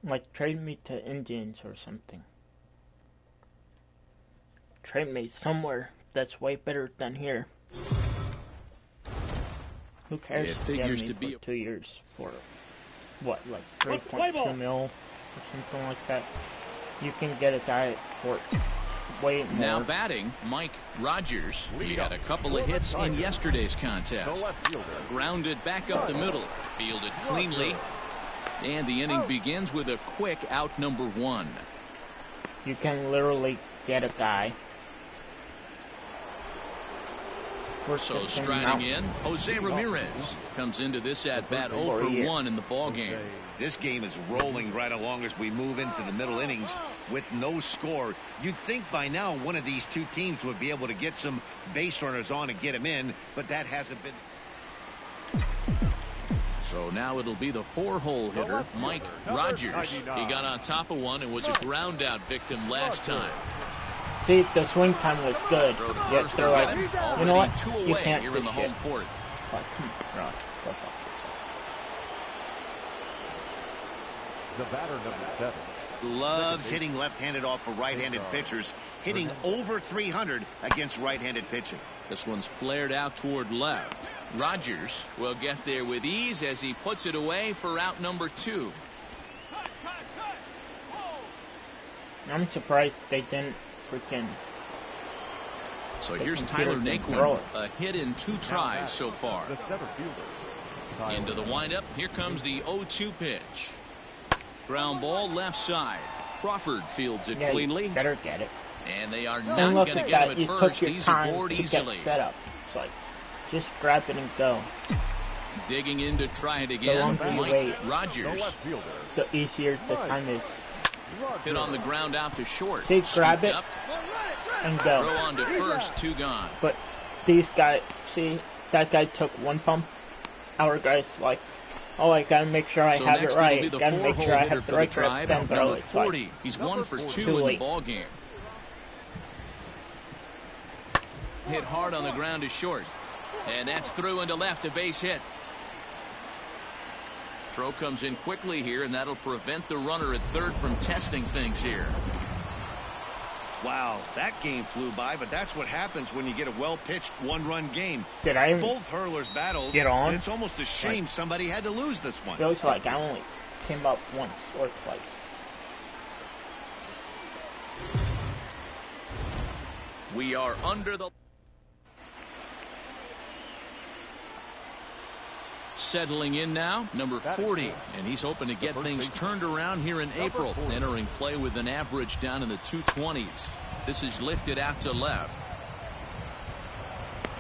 Like, trade me to Indians or something. Trade me somewhere that's way better than here. Who cares? It figures to be 2 years for what, like 3.2 mil or something like that. You can get a guy for way more. Now batting, Mike Rogers. He had a couple of hits in yesterday's contest. Grounded back up the middle, fielded cleanly. And the inning begins with a quick out number 1. You can literally get a guy So striding in, Jose Ramirez comes into this at-bat 0 for 1 in the ball game. This game is rolling right along as we move into the middle innings with no score. You'd think by now one of these two teams would be able to get some base runners on and get them in, but that hasn't been. So now it'll be the 4-hole hitter, Mike Rogers. He got on top of one and was a ground out victim last time. See, the swing time was good. Yet they're like, you know what? You can't here do in the shit. home fourth. Like, right, go fuck. The batter, number 7. Loves hitting left-handed off for right-handed pitchers, hitting over 300 against right-handed pitching. This one's flared out toward left. Rogers will get there with ease as he puts it away for out number 2. I'm surprised they didn't freaking. So here's Tyler Naquin, a hit in 2 tries so far. The center fielder. Into the windup. Here comes the 0-2 pitch. Ground ball left side. Crawford fields it cleanly. Better get it. And they are And not look going to at get that. him You at took first. your He's time aboard to easily. get set up. It's like, just grab it and go. Digging in to try it The again. longer you Mike wait, Rogers. the easier the time is. Hit on the ground out to short. See, grab Scooped it up, and throw go. on to first, 2 gone. But these guys, see, that guy took 1 pump. Our guy's like, oh, I gotta make sure I So have it next right. it'll be the Gotta make 4-hole sure I hitter have for the right the grip. Tribe, Then throw number it. It's like, 40. He's 1 for 2 in the late. ball game. Hit hard on the ground to short. And that's through into left, a base hit. Throw comes in quickly here, and that'll prevent the runner at third from testing things here. Wow, that game flew by, but that's what happens when you get a well-pitched 1-run game. Did I Both hurlers battled, get on? and it's almost a shame somebody had to lose this one. Feels like I only came up once or twice. We are under the... Settling in now, number 40, and he's hoping to get things turned around here in April. Entering play with an average down in the 220s. This is lifted out to left.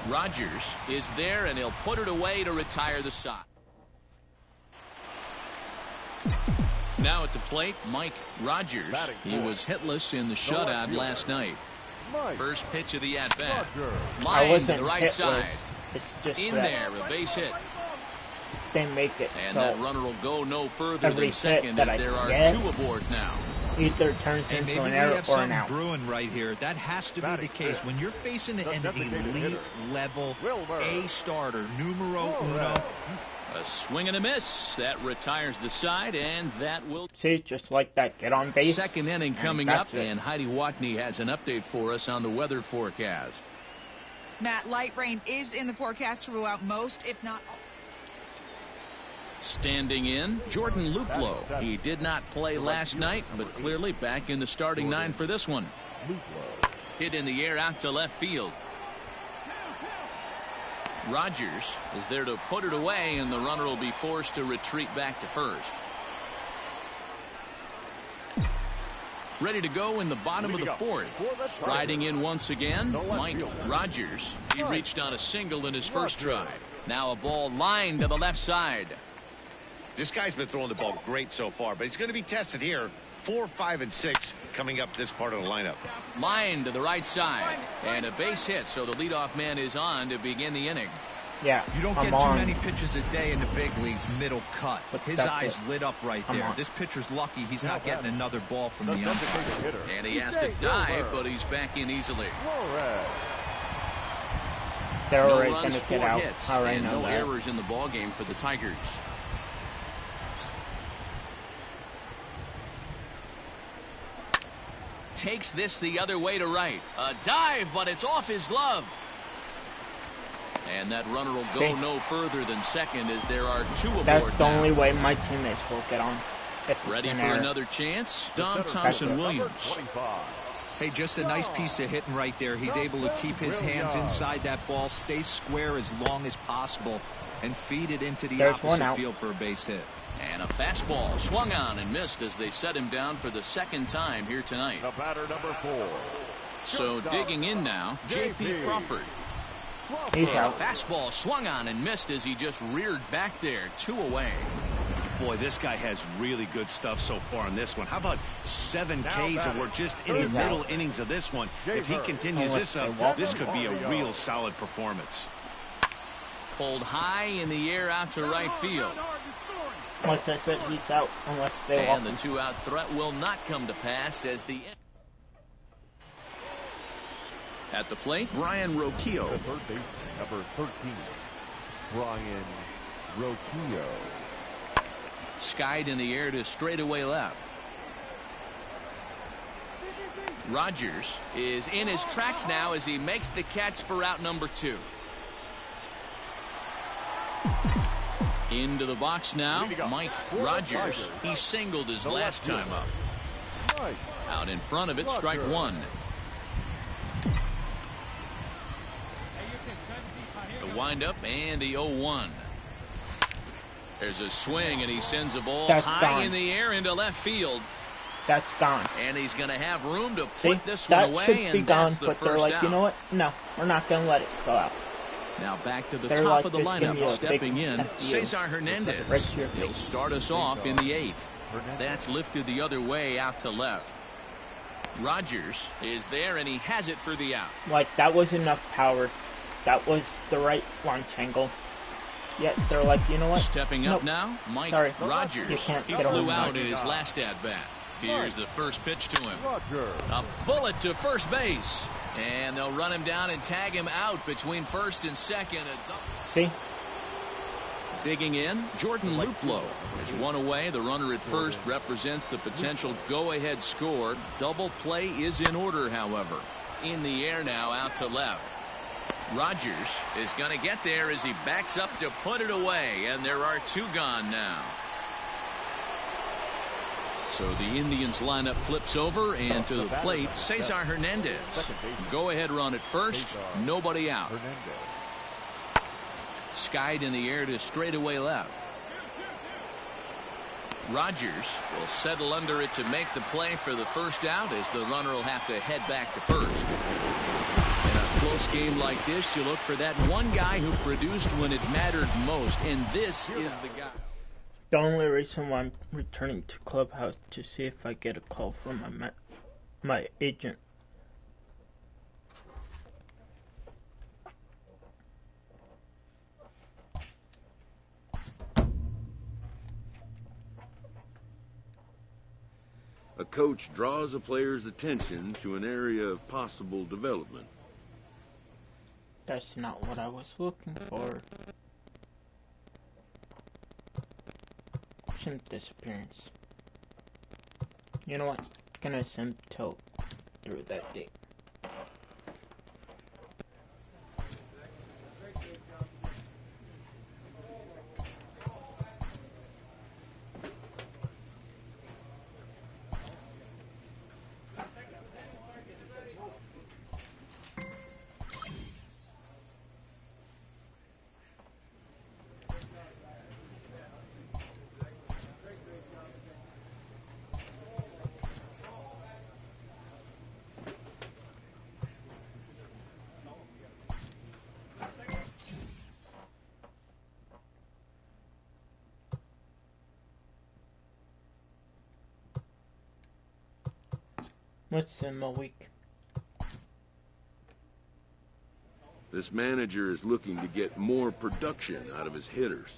Rogers is there, and he'll put it away to retire the side. Now at the plate, Mike Rogers. He was hitless in the shutout last night. First pitch of the at-bat. Line to the right side. It's just in there, a base hit. They make it and so that runner will go no further every than second hit as that there are get 2 aboard now. either turns And into maybe an we error have or an something out. brewing right here. That has to be the case. When you're facing an elite level A starter, numero uno. A swing and a miss. That retires the side, and that will... See, just like that, get on base. Second inning coming that's up, it. and Heidi Watney has an update for us on the weather forecast. Matt, light rain is in the forecast throughout most, if not all. Standing in, Jordan Luplow. He did not play last night, but clearly back in the starting 9 for this one. Hit in the air out to left field. Rogers is there to put it away, and the runner will be forced to retreat back to first. Ready to go in the bottom of the 4th. Striding in once again, Mike Rogers. He reached on a single in his first try. Now a ball lined to the left side. This guy's been throwing the ball great so far, but he's going to be tested here. 4, 5, and 6 coming up this part of the lineup. Line to the right side, and a base hit, so the leadoff man is on to begin the inning. Yeah, You don't get too many pitches a day in the big leagues, middle cut. But His that's eyes it. lit up right I'm there. on. This pitcher's lucky he's not getting another ball from the umpire. And he has to dive, but he's back in easily. They're No already runs, going to 4 get out. hits, I already and know no that. errors in the ball game for the Tigers. Takes this the other way to right. A dive, but it's off his glove. And that runner will go no further than second as there are 2 aboard That's the now. only way my teammates will get on. If it's Ready an for error. another chance? Dom Thompson-Williams. Hey, just a nice piece of hitting right there. He's able to keep his hands inside that ball, stay square as long as possible, and feed it into the There's one opposite out. field for a base hit. And a fastball swung on and missed as they set him down for the second time here tonight. The batter, number 4. So digging in now, J.P. Crawford. He's And a out. fastball swung on and missed as he just reared back there. 2 away. Boy, this guy has really good stuff so far in this one. How about 7 Ks, and we're just in the middle innings of this one. If he continues this up, this could be a real solid performance. Pulled high in the air out to right field. Like I said, he's out unless they walk And the him. 2-out threat will not come to pass as the... At the plate, Brian The Roquillo. third baseman, number 13, Brian Roquillo. Skied in the air to straightaway left. Rogers is in his tracks now as he makes the catch for out number 2. Into the box now, Mike Rogers. He singled his last time up. Out in front of it, strike 1. The windup and the 0-1. There's a swing, and he sends a ball high in the air into left field. That's gone. And he's going to have room to See, put this one that away, should be and gone, that's the but they're first like, out. you know what? No, we're not going to let it go out. Now back to the They're top like, of the just give me lineup, a stepping big in, F you. Cesar Hernandez. Right to your He'll face. start us off in the 8th. That's lifted the other way out to left. Rogers is there, and he has it for the out. Like, that was enough power. That was the right launch angle. Yet they're like, you know what? Stepping up now, Mike Sorry. Rogers. You can't He get a flew home out run. in his last at-bat. Here's the first pitch to him. Roger. A bullet to first base. And they'll run him down and tag him out between first and second. See? Digging in, Jordan Luplow. There's 1 away. The runner at first represents the potential go-ahead score. Double play is in order, however. In the air now, out to left. Rogers is going to get there as he backs up to put it away, and there are 2 gone now. So the Indians lineup flips over, and to the plate, Cesar Hernandez. Go-ahead run at first, nobody out. Skied in the air to straightaway left. Rogers will settle under it to make the play for the first out, as the runner will have to head back to first. In a close game like this, you look for that one guy who produced when it mattered most, and this is the guy. The only reason why I'm returning to Clubhouse to see if I get a call from my agent. A coach draws a player's attention to an area of possible development. That's not what I was looking for. Shouldn't disappearance. You know what? Gonna send till through that date. What's in my week? This manager is looking to get more production out of his hitters.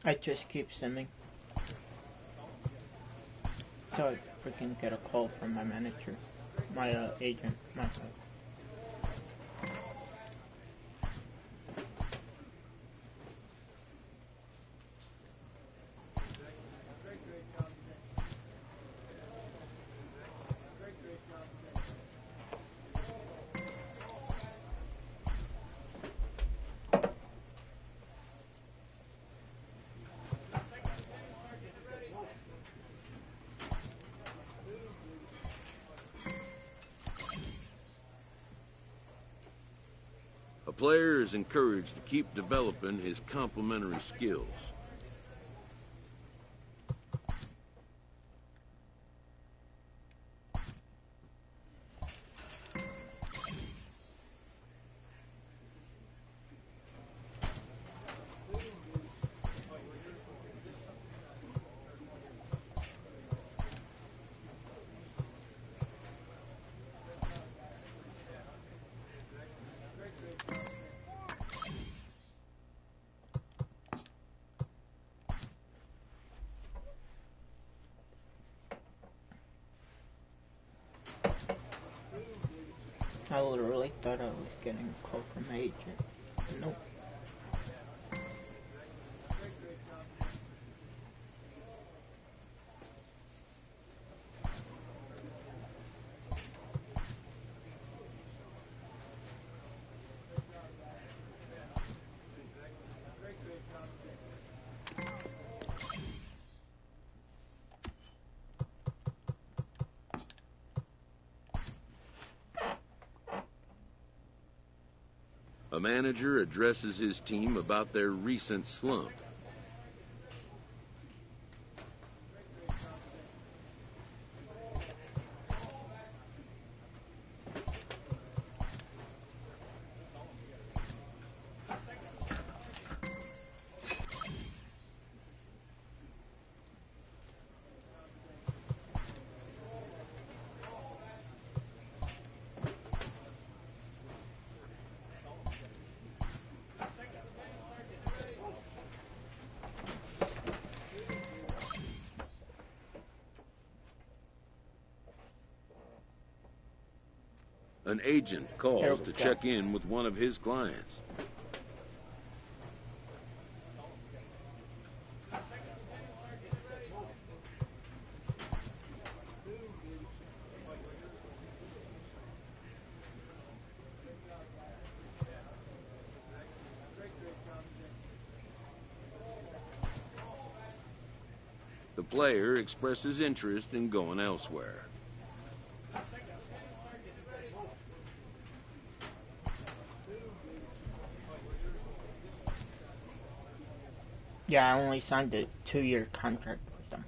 I just keep simming. Till I freaking get a call from my manager. My agent. My player is encouraged to keep developing his complementary skills. I literally thought I was getting a call from my agent. Nope. A manager addresses his team about their recent slump. An agent calls to check in with one of his clients. The player expresses interest in going elsewhere. Yeah, I only signed a 2-year contract with them.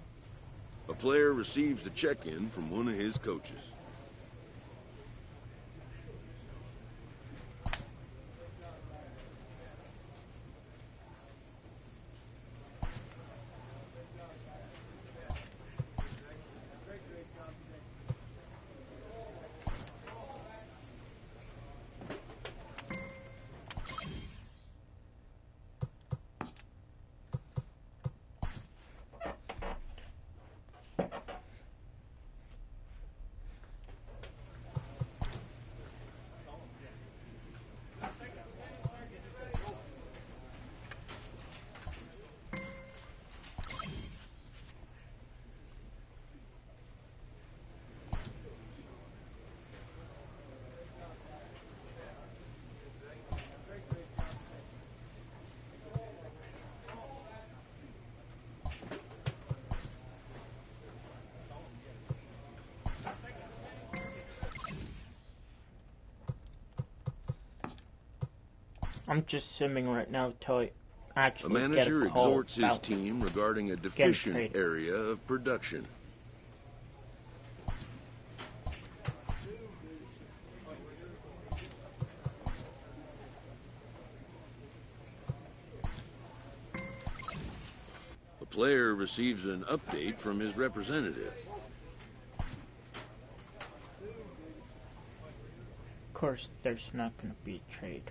A player receives a check-in from one of his coaches. I'm just assuming right now till I A actually get manager a call exhorts his about team regarding a getting deficient traded. area of production. The player receives an update from his representative. Of course, there's not going to be a trade.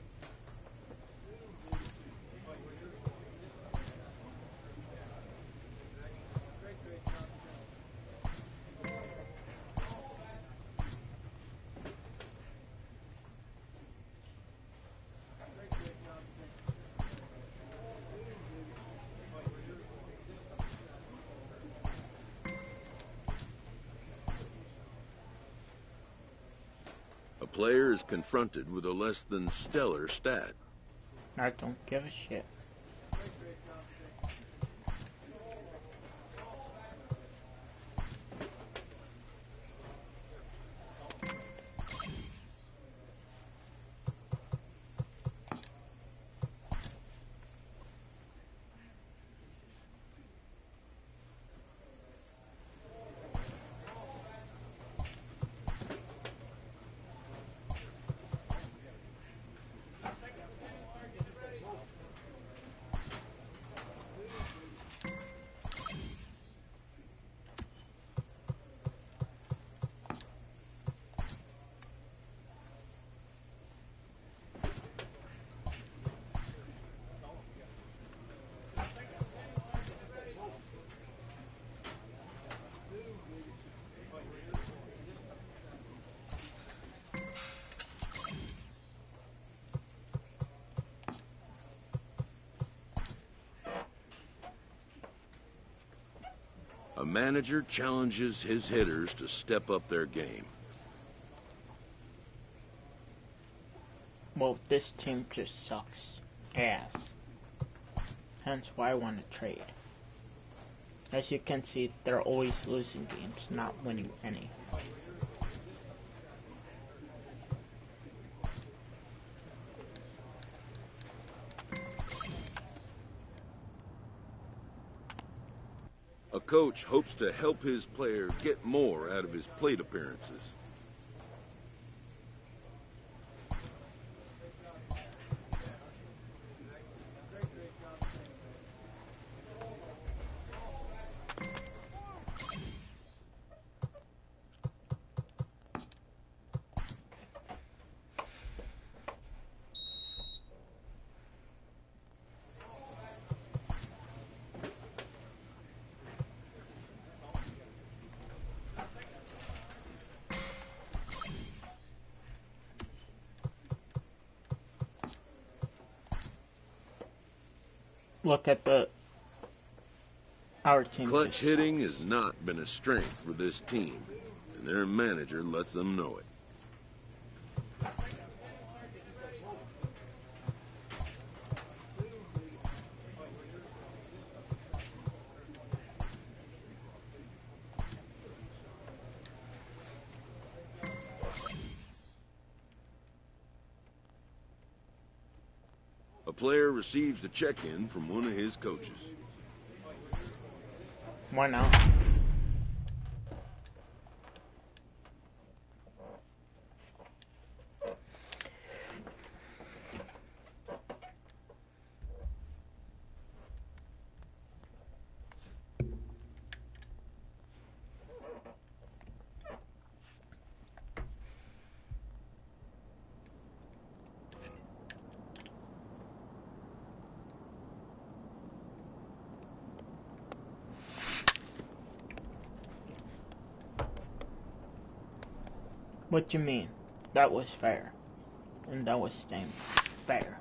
A player is confronted with a less than stellar stat. I don't give a shit. A manager challenges his hitters to step up their game. Well, this team just sucks ass. Hence why I want to trade. As you can see, they're always losing games, not winning any. A coach hopes to help his player get more out of his plate appearances. Look at our team. Clutch hitting has not been a strength for this team, and their manager lets them know it. A player receives a check-in from one of his coaches. Why not? What you mean? That was fair. And that was staying fair.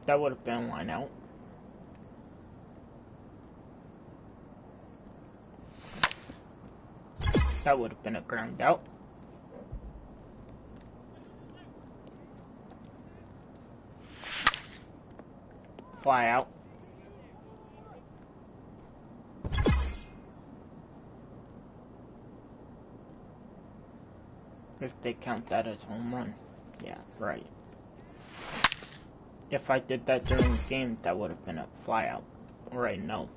That would have been a line out. That would have been a ground out. Fly out. If they count that as home run. Yeah, right. If I did that during the game, that would have been a fly out. Right, no.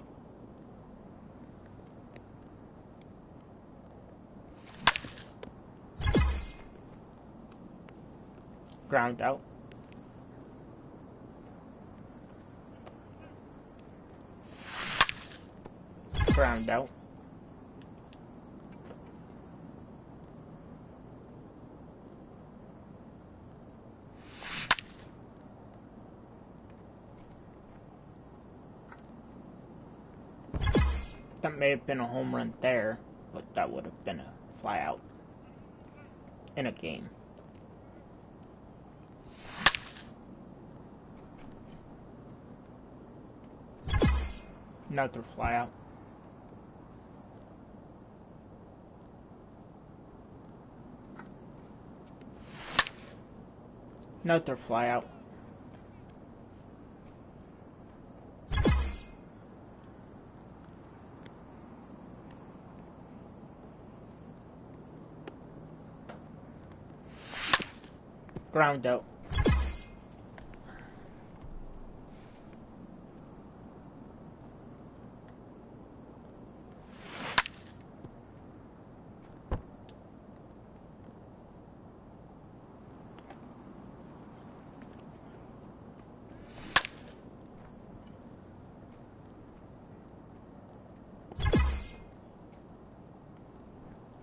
Ground out. Ground out. That may have been a home run there, but that would have been a fly out in a game. Another fly out. Another fly out. Ground out.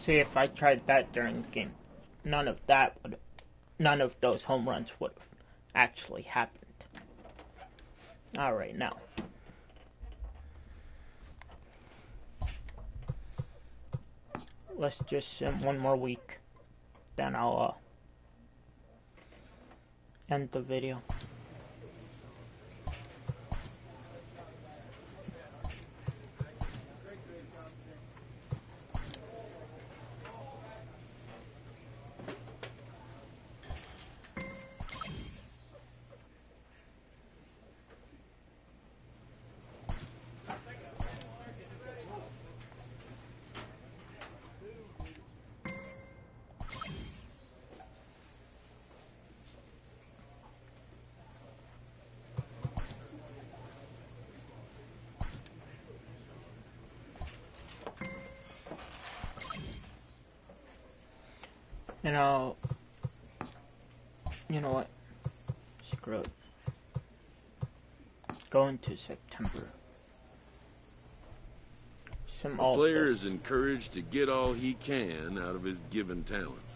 See, if I tried that during the game, none of those home runs would have actually happened. Alright, now. Let's just sim one more week. then I'll end the video. And you know what? Screw it. Go into September. The player is encouraged to get all he can out of his given talents.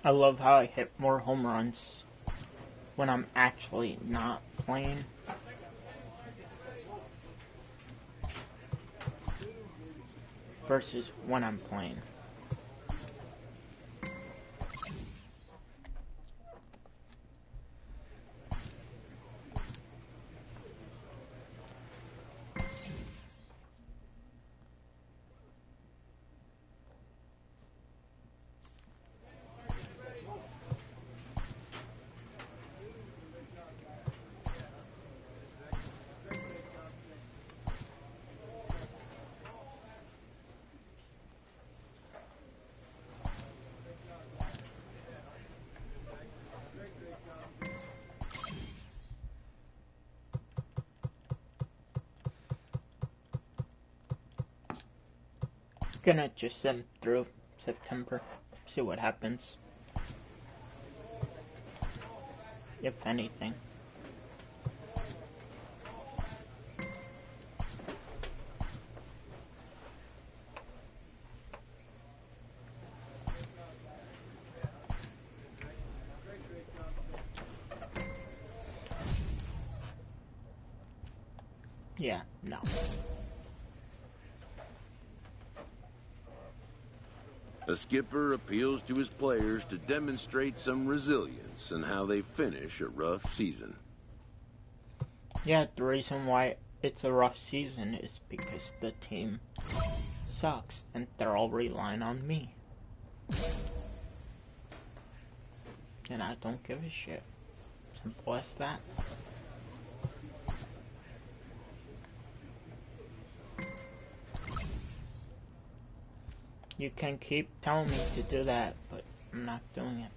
I love how I hit more home runs when I'm actually not playing. Versus when I'm playing. Gonna just send through September, see what happens, if anything. Yeah, no. A skipper appeals to his players to demonstrate some resilience in how they finish a rough season. Yeah, the reason why it's a rough season is because the team sucks and they're all relying on me. And I don't give a shit. Simple as that. You can keep telling me to do that, but I'm not doing it.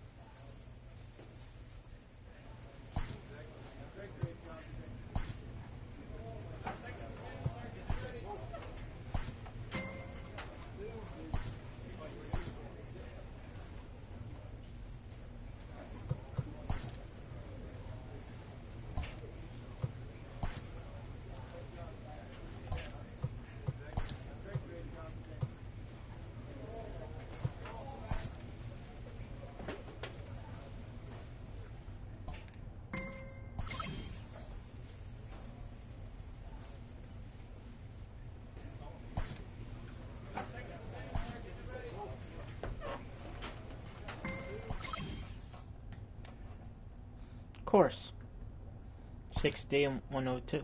Of course. 60 and 102.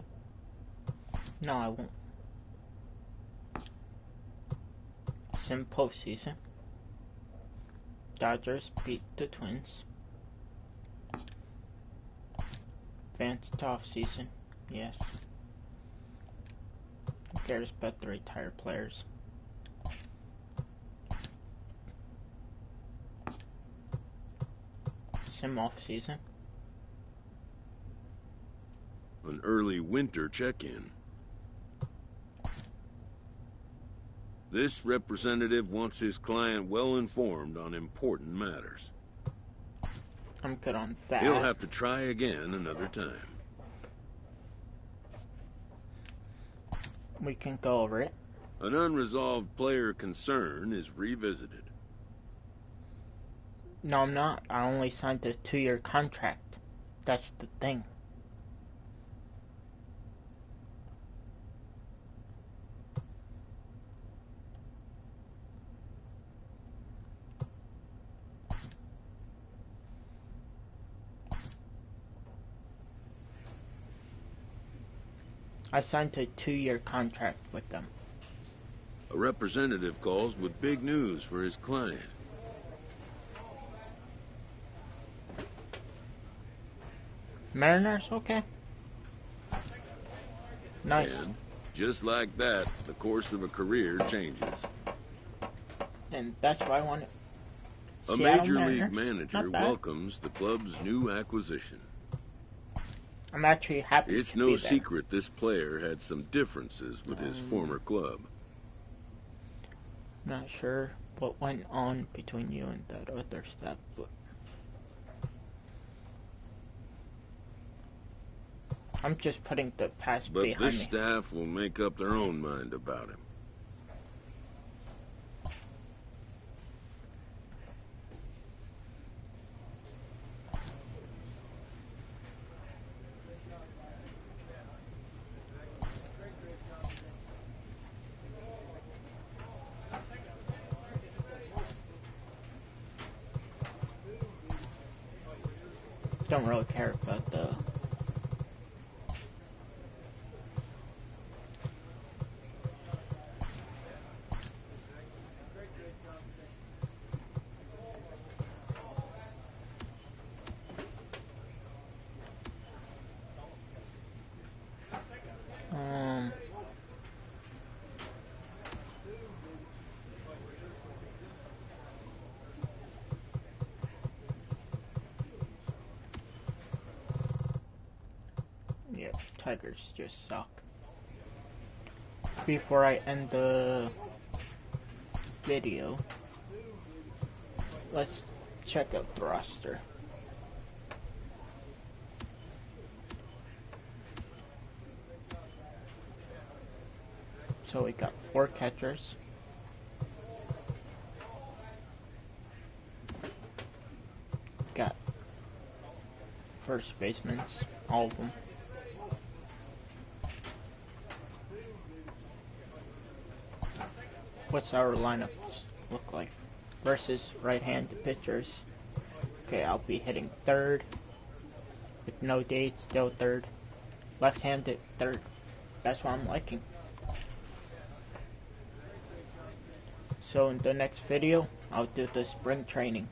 No, I won't. Sim postseason. Dodgers beat the Twins. Advanced off season. Yes. Who cares about the retired players? Sim off season. An early winter check-in. This representative wants his client well informed on important matters. I'm good on that. He'll have to try again another time. We can go over it. An unresolved player concern is revisited. No, I'm not. I only signed a 2-year contract. That's the thing. I signed a 2-year contract with them. A representative calls with big news for his client. Mariners, okay. Nice. And just like that, the course of a career changes. And that's why I want it. A Major League manager welcomes the club's new acquisition. I'm actually happy It's to no be there. secret this player had some differences with his former club. Not sure what went on between you and that other stuff, but I'm just putting the past But behind this me. staff will make up their own mind about him. Don't really care about the yeah, Tigers just suck. Before I end the video, let's check out the roster. So we got 4 catchers. Got first basemen, all of them. What's our lineups look like? Versus right-handed pitchers. Okay, I'll be hitting third. With no dates, still third. Left-handed, third. That's what I'm liking. So in the next video, I'll do the spring training.